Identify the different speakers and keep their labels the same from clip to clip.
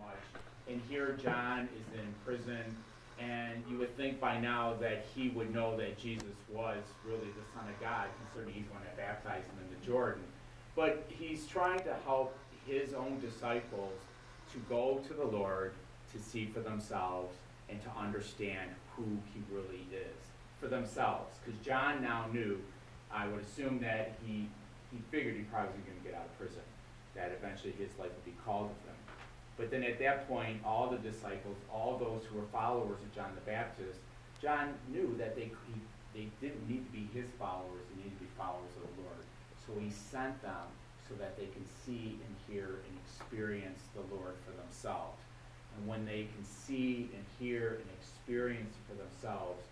Speaker 1: much. And here John is in prison, and you would think by now that he would know that Jesus was really the Son of God, considering he's the one that baptized him in the Jordan. But he's trying to help his own disciples to go to the Lord, to see for themselves, and to understand who he really is for themselves. Because John now knew, I would assume that he figured he probably wasn't going to get out of prison, that eventually his life would be called with him. But then at that point, all the disciples, all those who were followers of John the Baptist, John knew that they didn't need to be his followers, they needed to be followers of the Lord. So he sent them so that they can see and hear and experience the Lord for themselves. And when they can see and hear and experience it for themselves,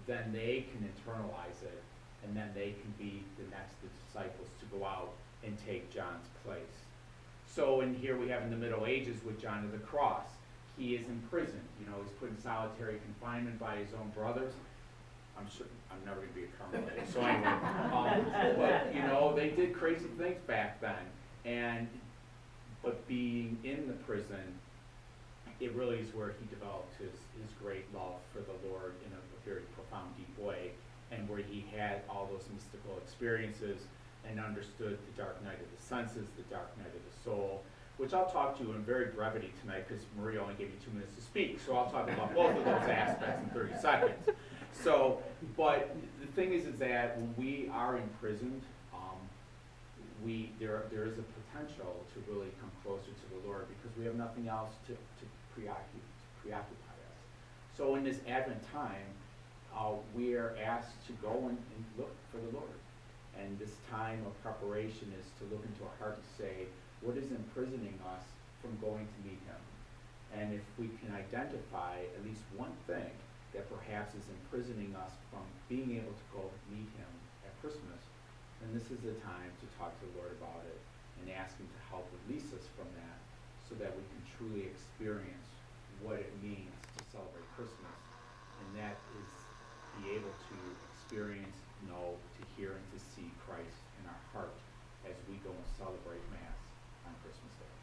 Speaker 1: then they can internalize it, and then they can be the next disciples to go out and take John's place. So in here we have in the Middle Ages with John of the Cross. He is in prison. He's put in solitary confinement by his own brothers. I'm sure I'm never going to be a Carmelite. So anyway, but they did crazy things back then. But being in the prison, it really is where he developed his great love for the Lord in a very profound, deep way, and where he had all those mystical experiences and understood the dark night of the senses, the dark night of the soul, which I'll talk to in very brevity tonight because Maria only gave me 2 minutes to speak, so I'll talk about both of those aspects in 30 seconds. So, but the thing is that when we are imprisoned, there is a potential to really come closer to the Lord because we have nothing else to preoccupy us. So in this Advent time, we are asked to go and look for the Lord. And this time of preparation is to look into our heart and say, what is imprisoning us from going to meet him? And if we can identify at least one thing that perhaps is imprisoning us from being able to go meet him at Christmas, then this is the time to talk to the Lord about it and ask him to help release us from that so that we can truly experience what it means to celebrate Christmas. And that is be able to experience, know, to hear, and to see Christ in our heart as we go and celebrate Mass on Christmas Day.